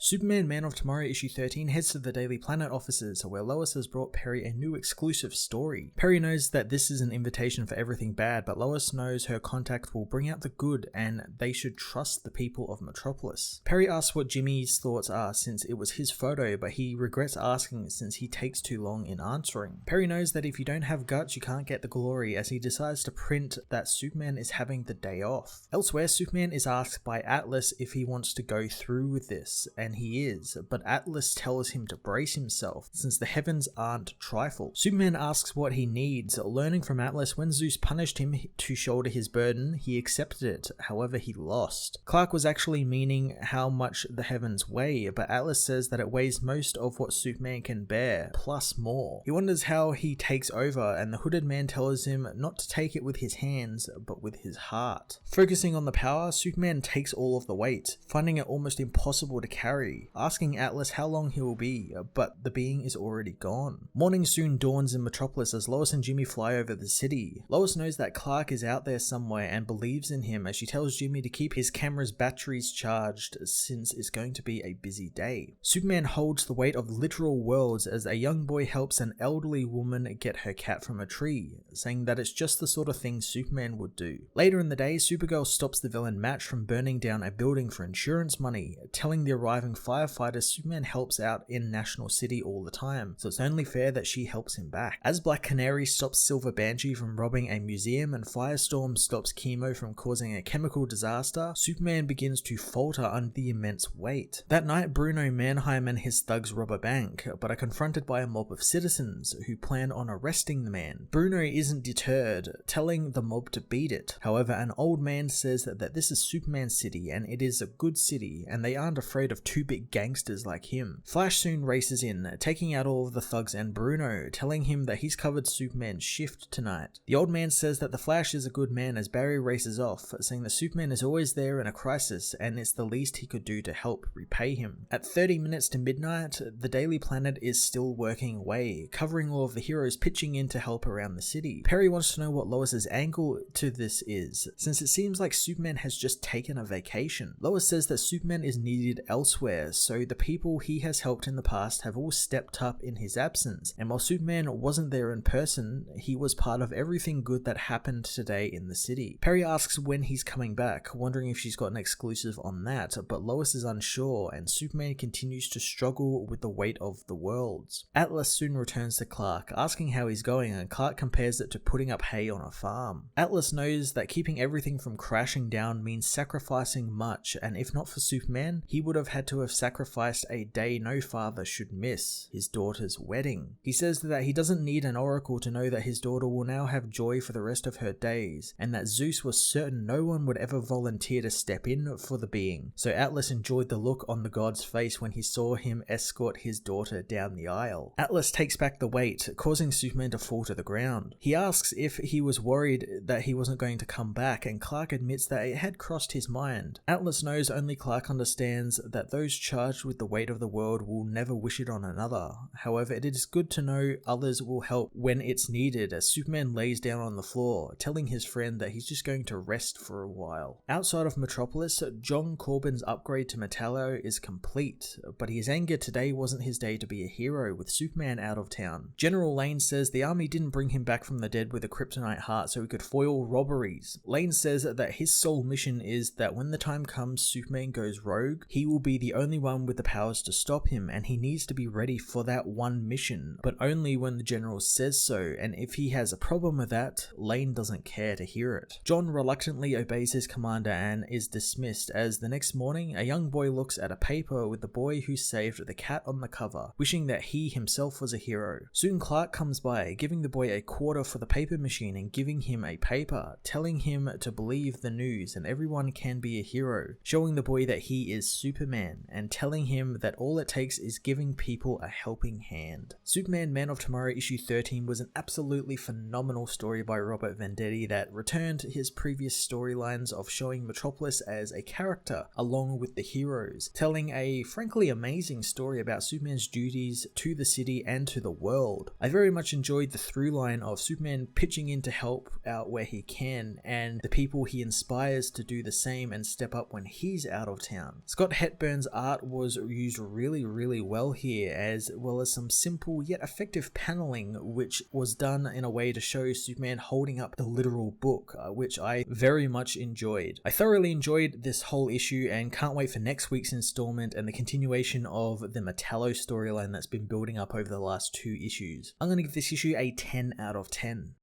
Superman Man of Tomorrow issue 13 heads to the Daily Planet offices where Lois has brought Perry a new exclusive story. Perry knows that this is an invitation for everything bad, but Lois knows her contact will bring out the good and they should trust the people of Metropolis. Perry asks what Jimmy's thoughts are since it was his photo, but he regrets asking since he takes too long in answering. Perry knows that if you don't have guts you can't get the glory, as he decides to print that Superman is having the day off. Elsewhere, Superman is asked by Atlas if he wants to go through with this, and he is, but Atlas tells him to brace himself since the heavens aren't trifle. Superman asks what he needs. Learning from Atlas, when Zeus punished him to shoulder his burden, he accepted it, however he lost. Clark was actually meaning how much the heavens weigh, but Atlas says that it weighs most of what Superman can bear, plus more. He wonders how he takes over, and the hooded man tells him not to take it with his hands, but with his heart. Focusing on the power, Superman takes all of the weight, finding it almost impossible to carry, asking Atlas how long he will be, but the being is already gone. Morning soon dawns in Metropolis as Lois and Jimmy fly over the city. Lois knows that Clark is out there somewhere and believes in him as she tells Jimmy to keep his camera's batteries charged since it's going to be a busy day. Superman holds the weight of literal worlds as a young boy helps an elderly woman get her cat from a tree, saying that it's just the sort of thing Superman would do. Later in the day, Supergirl stops the villain Match from burning down a building for insurance money, telling the arriving firefighters Superman helps out in National City all the time, so it's only fair that she helps him back. As Black Canary stops Silver Banshee from robbing a museum and Firestorm stops Chemo from causing a chemical disaster, Superman begins to falter under the immense weight. That night, Bruno Mannheim and his thugs rob a bank, but are confronted by a mob of citizens who plan on arresting the man. Bruno isn't deterred, telling the mob to beat it. However, an old man says that this is Superman City and it is a good city and they aren't afraid of two big gangsters like him. Flash soon races in, taking out all of the thugs and Bruno, telling him that he's covered Superman's shift tonight. The old man says that the Flash is a good man as Barry races off, saying that Superman is always there in a crisis and it's the least he could do to help repay him. At 30 minutes to midnight, the Daily Planet is still working away, covering all of the heroes pitching in to help around the city. Perry wants to know what Lois's angle to this is, since it seems like Superman has just taken a vacation. Lois says that Superman is needed elsewhere, so the people he has helped in the past have all stepped up in his absence, and while Superman wasn't there in person, he was part of everything good that happened today in the city. Perry asks when he's coming back, wondering if she's got an exclusive on that, but Lois is unsure, and Superman continues to struggle with the weight of the worlds. Atlas soon returns to Clark, asking how he's going, and Clark compares it to putting up hay on a farm. Atlas knows that keeping everything from crashing down means sacrificing much, and if not for Superman, he would have had to have sacrificed a day no father should miss, his daughter's wedding. He says that he doesn't need an oracle to know that his daughter will now have joy for the rest of her days, and that Zeus was certain no one would ever volunteer to step in for the being, so Atlas enjoyed the look on the god's face when he saw him escort his daughter down the aisle. Atlas takes back the weight, causing Superman to fall to the ground. He asks if he was worried that he wasn't going to come back, and Clark admits that it had crossed his mind. Atlas knows only Clark understands that those charged with the weight of the world will never wish it on another. However, it is good to know others will help when it's needed, as Superman lays down on the floor, telling his friend that he's just going to rest for a while. Outside of Metropolis, John Corbin's upgrade to Metallo is complete, but his anger today wasn't his day to be a hero with Superman out of town. General Lane says the army didn't bring him back from the dead with a kryptonite heart so he could foil robberies. Lane says that his sole mission is that when the time comes Superman goes rogue, he will be the only one with the powers to stop him, and he needs to be ready for that one mission, but only when the general says so, and if he has a problem with that, Lane doesn't care to hear it. John reluctantly obeys his commander and is dismissed as the next morning a young boy looks at a paper with the boy who saved the cat on the cover, wishing that he himself was a hero. Soon Clark comes by, giving the boy a quarter for the paper machine and giving him a paper, telling him to believe the news and everyone can be a hero, showing the boy that he is Superman, and telling him that all it takes is giving people a helping hand. Superman Man of Tomorrow issue 13 was an absolutely phenomenal story by Robert Venditti that returned his previous storylines of showing Metropolis as a character along with the heroes, telling a frankly amazing story about Superman's duties to the city and to the world. I very much enjoyed the through line of Superman pitching in to help out where he can, and the people he inspires to do the same and step up when he's out of town. Scott Hetburn's art was used really well here, as well as some simple yet effective paneling, which was done in a way to show Superman holding up the literal book, which I very much enjoyed. I thoroughly enjoyed this whole issue and can't wait for next week's installment and the continuation of the Metallo storyline that's been building up over the last 2 issues. I'm going to give this issue a 10 out of 10.